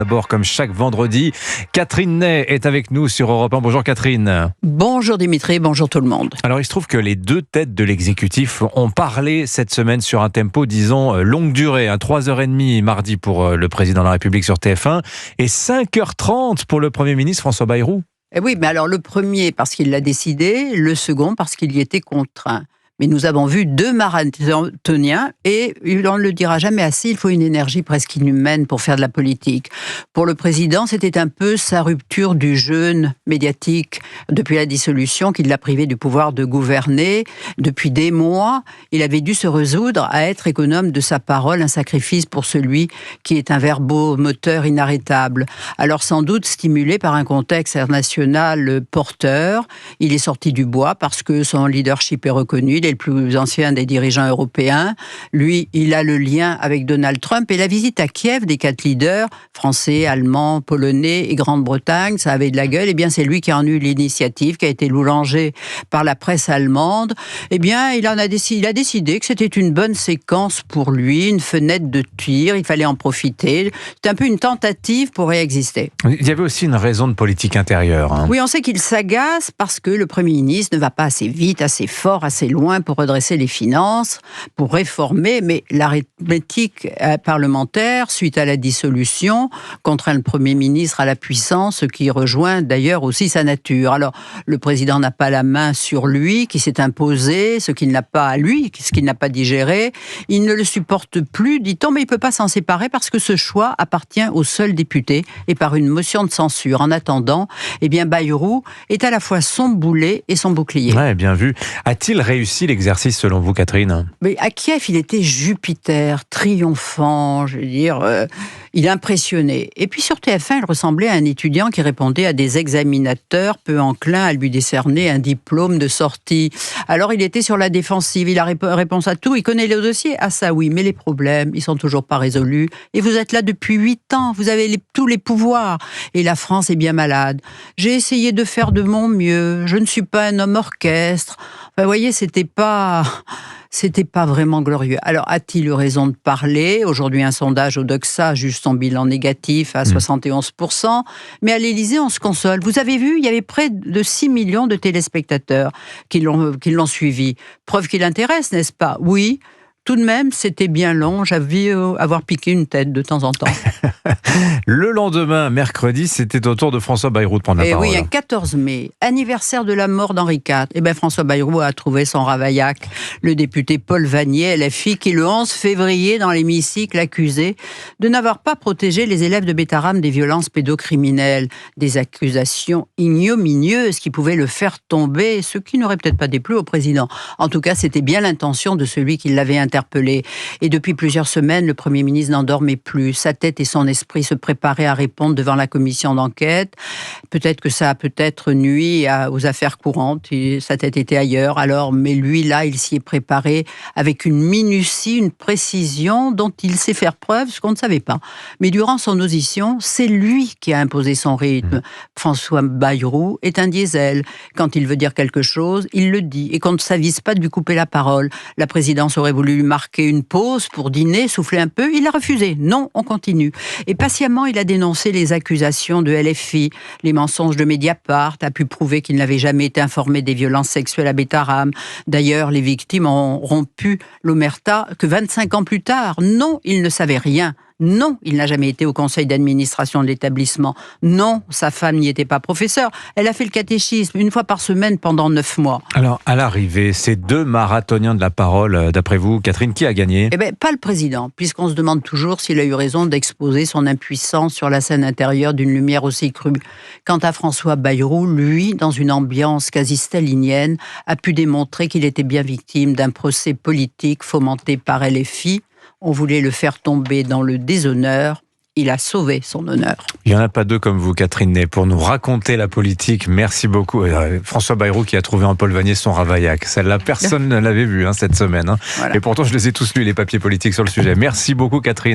D'abord, comme chaque vendredi, Catherine Ney est avec nous sur Europe 1. Bonjour Catherine. Bonjour Dimitri, bonjour tout le monde. Alors il se trouve que les deux têtes de l'exécutif ont parlé cette semaine sur un tempo, disons, longue durée. 3h30 mardi pour le président de la République sur TF1 et 5h30 pour le Premier ministre François Bayrou. Eh oui, mais alors le premier parce qu'il l'a décidé, le second parce qu'il y était contraint. Mais nous avons vu deux marathoniens et on ne le dira jamais assez, il faut une énergie presque inhumaine pour faire de la politique. Pour le président, c'était un peu sa rupture du jeûne médiatique depuis la dissolution qui l'a privé du pouvoir de gouverner. Depuis des mois, il avait dû se résoudre à être économe de sa parole, un sacrifice pour celui qui est un verbomoteur inarrêtable. Alors sans doute stimulé par un contexte international porteur, il est sorti du bois parce que son leadership est reconnu. Il est le plus ancien des dirigeants européens. Lui, il a le lien avec Donald Trump. Et la visite à Kiev des 4 leaders, français, allemands, polonais et Grande-Bretagne, ça avait de la gueule. Eh bien, c'est lui qui en a eu l'initiative, qui a été loulangé par la presse allemande. Eh bien, il a décidé que c'était une bonne séquence pour lui, une fenêtre de tir. Il fallait en profiter. C'était un peu une tentative pour réexister. Il y avait aussi une raison de politique intérieure. Oui, on sait qu'il s'agace parce que le Premier ministre ne va pas assez vite, assez fort, assez loin pour redresser les finances, pour réformer, mais l'arithmétique parlementaire, suite à la dissolution, contraint le Premier ministre à la puissance, ce qui rejoint d'ailleurs aussi sa nature. Alors, le président n'a pas la main sur lui, qui s'est imposé, ce qu'il n'a pas à lui, ce qu'il n'a pas digéré. Il ne le supporte plus, dit-on, mais il ne peut pas s'en séparer parce que ce choix appartient aux seuls députés et par une motion de censure. En attendant, eh bien, Bayrou est à la fois son boulet et son bouclier. Ouais, bien vu. A-t-il réussi l'exercice selon vous, Catherine ? Mais à Kiev, il était Jupiter, triomphant, je veux dire, il impressionnait. Et puis sur TF1, il ressemblait à un étudiant qui répondait à des examinateurs peu enclins à lui décerner un diplôme de sortie. Alors il était sur la défensive, il a réponse à tout, il connaît le dossier. Ah ça oui, mais les problèmes, ils sont toujours pas résolus. Et vous êtes là depuis 8 ans, vous avez tous les pouvoirs. Et la France est bien malade. J'ai essayé de faire de mon mieux, je ne suis pas un homme orchestre. Enfin, vous voyez, c'était pas vraiment glorieux. Alors, a-t-il eu raison de parler ? Aujourd'hui, un sondage au Doxa juge son bilan négatif à 71%. Mais à l'Élysée, on se console. Vous avez vu, il y avait près de 6 millions de téléspectateurs qui l'ont suivi. Preuve qu'il intéresse, n'est-ce pas ? Oui. Tout de même, c'était bien long. J'avais avoir piqué une tête de temps en temps. Le lendemain, mercredi, c'était au tour de François Bayrou de prendre la parole. Et oui, un 14 mai, anniversaire de la mort d'Henri IV. Eh bien, François Bayrou a trouvé son Ravaillac, le député Paul Vannier, LFI, qui le 11 février, dans l'hémicycle, accusé de n'avoir pas protégé les élèves de Bétarame des violences pédocriminelles. Des accusations ignominieuses qui pouvaient le faire tomber, ce qui n'aurait peut-être pas déplu au président. En tout cas, c'était bien l'intention de celui qui l'avait interpellé. Et depuis plusieurs semaines, le Premier ministre n'en dormait plus. Sa tête et son esprit se préparaient à répondre devant la commission d'enquête. Peut-être que ça a nui aux affaires courantes. Sa tête était ailleurs. Alors, mais lui, là, il s'y est préparé avec une minutie, une précision dont il sait faire preuve, ce qu'on ne savait pas. Mais durant son audition, c'est lui qui a imposé son rythme. François Bayrou est un diesel. Quand il veut dire quelque chose, il le dit. Et qu'on ne s'avise pas de lui couper la parole. La présidence aurait voulu lui marquer une pause pour dîner, souffler un peu. Il a refusé. Non, on continue. Et patiemment, il a dénoncé les accusations de LFI, les mensonges de Mediapart, a pu prouver qu'il n'avait jamais été informé des violences sexuelles à Bétarame. D'ailleurs, les victimes ont rompu l'omerta que 25 ans plus tard. Non, il ne savait rien. Non, il n'a jamais été au conseil d'administration de l'établissement. Non, sa femme n'y était pas professeure. Elle a fait le catéchisme une fois par semaine pendant 9 mois. Alors, à l'arrivée, ces deux marathoniens de la parole, d'après vous, Catherine, qui a gagné ? Eh bien, pas le président, puisqu'on se demande toujours s'il a eu raison d'exposer son impuissance sur la scène intérieure d'une lumière aussi crue. Quant à François Bayrou, lui, dans une ambiance quasi stalinienne, a pu démontrer qu'il était bien victime d'un procès politique fomenté par LFI. On voulait le faire tomber dans le déshonneur. Il a sauvé son honneur. Il n'y en a pas deux comme vous, Catherine Ney, pour nous raconter la politique. Merci beaucoup. François Bayrou qui a trouvé en Paul Vannier son Ravaillac. Celle-là, personne ne l'avait vu cette semaine. Voilà. Et pourtant, je les ai tous lus, les papiers politiques sur le sujet. Merci beaucoup, Catherine.